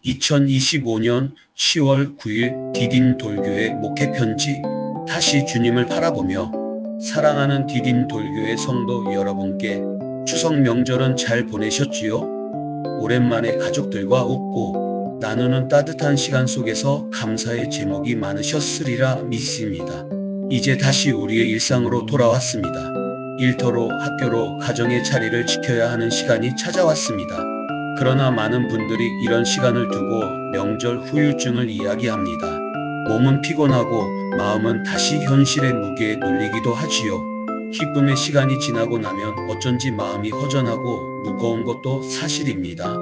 2025년 10월 9일 디딤돌교회 목회편지. 다시 주님을 바라보며. 사랑하는 디딤돌교회 성도 여러분께 추석 명절은 잘 보내셨지요? 오랜만에 가족들과 웃고 나누는 따뜻한 시간 속에서 감사의 제목이 많으셨으리라 믿습니다. 이제 다시 우리의 일상으로 돌아왔습니다. 일터로, 학교로, 가정의 자리를 지켜야 하는 시간이 찾아왔습니다. 그러나 많은 분들이 이런 시간을 두고 명절 후유증을 이야기합니다. 몸은 피곤하고 마음은 다시 현실의 무게에 눌리기도 하지요. 기쁨의 시간이 지나고 나면 어쩐지 마음이 허전하고 무거운 것도 사실입니다.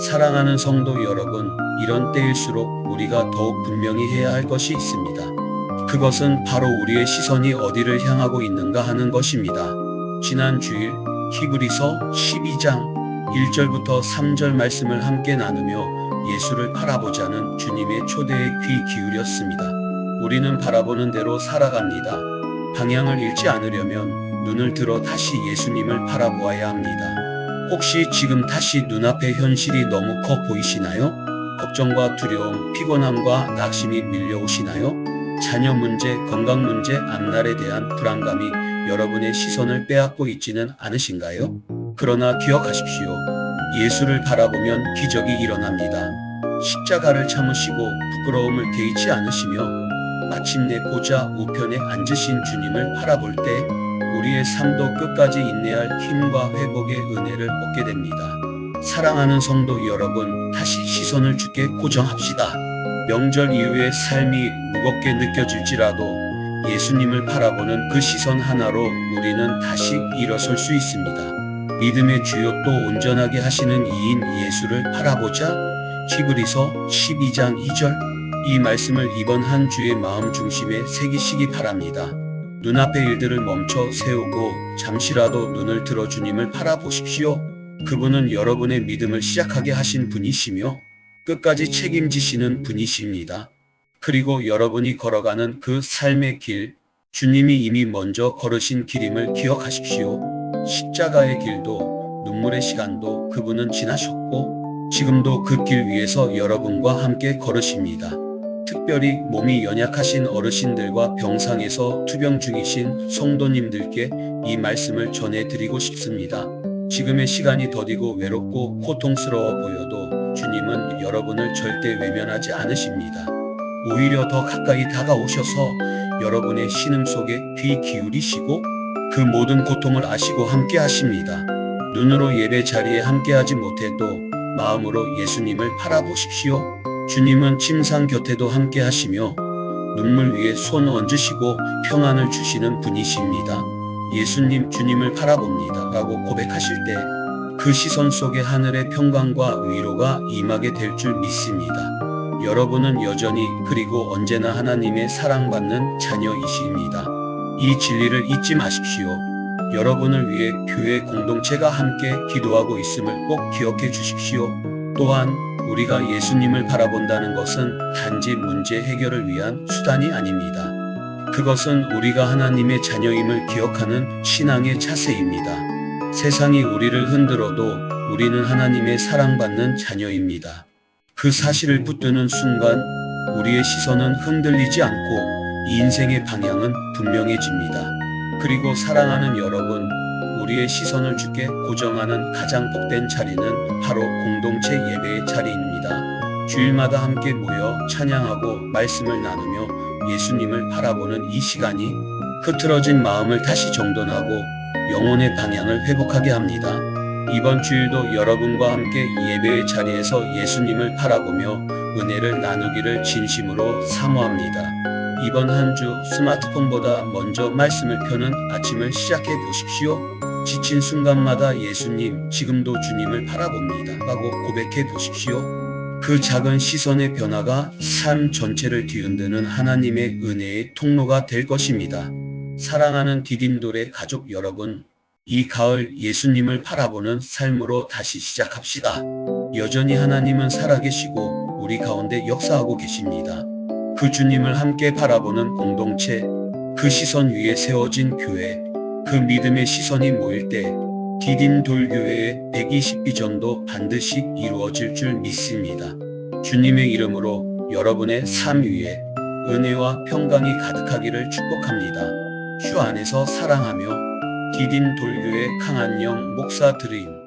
사랑하는 성도 여러분, 이런 때일수록 우리가 더욱 분명히 해야 할 것이 있습니다. 그것은 바로 우리의 시선이 어디를 향하고 있는가 하는 것입니다. 지난 주일 히브리서 12장 1절부터 3절 말씀을 함께 나누며 예수를 바라보자는 주님의 초대에 귀 기울였습니다. 우리는 바라보는 대로 살아갑니다. 방향을 잃지 않으려면 눈을 들어 다시 예수님을 바라보아야 합니다. 혹시 지금 다시 눈앞의 현실이 너무 커 보이시나요? 걱정과 두려움, 피곤함과 낙심이 밀려오시나요? 자녀 문제, 건강 문제, 앞날에 대한 불안감이 여러분의 시선을 빼앗고 있지는 않으신가요? 그러나 기억하십시오. 예수를 바라보면 기적이 일어납니다. 십자가를 참으시고 부끄러움을 개의치 않으시며 마침내 보좌 우편에 앉으신 주님을 바라볼 때 우리의 삶도 끝까지 인내할 힘과 회복의 은혜를 얻게 됩니다. 사랑하는 성도 여러분, 다시 시선을 주께 고정합시다. 명절 이후의 삶이 무겁게 느껴질지라도 예수님을 바라보는 그 시선 하나로 우리는 다시 일어설 수 있습니다. 믿음의 주요 또 온전하게 하시는 이인 예수를 바라보자. 히브리서 12장 2절. 이 말씀을 이번 한 주의 마음 중심에 새기시기 바랍니다. 눈앞의 일들을 멈춰 세우고 잠시라도 눈을 들어 주님을 바라보십시오. 그분은 여러분의 믿음을 시작하게 하신 분이시며 끝까지 책임지시는 분이십니다. 그리고 여러분이 걸어가는 그 삶의 길, 주님이 이미 먼저 걸으신 길임을 기억하십시오. 십자가의 길도 눈물의 시간도 그분은 지나셨고 지금도 그 길 위에서 여러분과 함께 걸으십니다. 특별히 몸이 연약하신 어르신들과 병상에서 투병 중이신 성도님들께 이 말씀을 전해드리고 싶습니다. 지금의 시간이 더디고 외롭고 고통스러워 보여도 주님은 여러분을 절대 외면하지 않으십니다. 오히려 더 가까이 다가오셔서 여러분의 신음 속에 귀 기울이시고 그 모든 고통을 아시고 함께 하십니다. 눈으로 예배 자리에 함께하지 못해도 마음으로 예수님을 바라보십시오. 주님은 침상 곁에도 함께 하시며 눈물 위에 손 얹으시고 평안을 주시는 분이십니다. 예수님, 주님을 바라봅니다 라고 고백하실 때 그 시선 속에 하늘의 평강과 위로가 임하게 될 줄 믿습니다. 여러분은 여전히 그리고 언제나 하나님의 사랑받는 자녀이십니다. 이 진리를 잊지 마십시오. 여러분을 위해 교회 공동체가 함께 기도하고 있음을 꼭 기억해 주십시오. 또한 우리가 예수님을 바라본다는 것은 단지 문제 해결을 위한 수단이 아닙니다. 그것은 우리가 하나님의 자녀임을 기억하는 신앙의 자세입니다. 세상이 우리를 흔들어도 우리는 하나님의 사랑받는 자녀입니다. 그 사실을 붙드는 순간 우리의 시선은 흔들리지 않고 인생의 방향은 분명해집니다. 그리고 사랑하는 여러분, 우리의 시선을 주께 고정하는 가장 복된 자리는 바로 공동체 예배의 자리입니다. 주일마다 함께 모여 찬양하고 말씀을 나누며 예수님을 바라보는 이 시간이 흐트러진 마음을 다시 정돈하고 영혼의 방향을 회복하게 합니다. 이번 주일도 여러분과 함께 예배의 자리에서 예수님을 바라보며 은혜를 나누기를 진심으로 사모합니다. 이번 한 주 스마트폰보다 먼저 말씀을 펴는 아침을 시작해 보십시오. 지친 순간마다 예수님, 지금도 주님을 바라봅니다 라고 고백해 보십시오. 그 작은 시선의 변화가 삶 전체를 뒤흔드는 하나님의 은혜의 통로가 될 것입니다. 사랑하는 디딤돌의 가족 여러분, 이 가을 예수님을 바라보는 삶으로 다시 시작합시다. 여전히 하나님은 살아계시고 우리 가운데 역사하고 계십니다. 그 주님을 함께 바라보는 공동체, 그 시선 위에 세워진 교회, 그 믿음의 시선이 모일 때 디딤돌교회의 120비전도 반드시 이루어질 줄 믿습니다. 주님의 이름으로 여러분의 삶 위에 은혜와 평강이 가득하기를 축복합니다. 주 안에서 사랑하며 디딘 돌교의 강한영 목사 드림.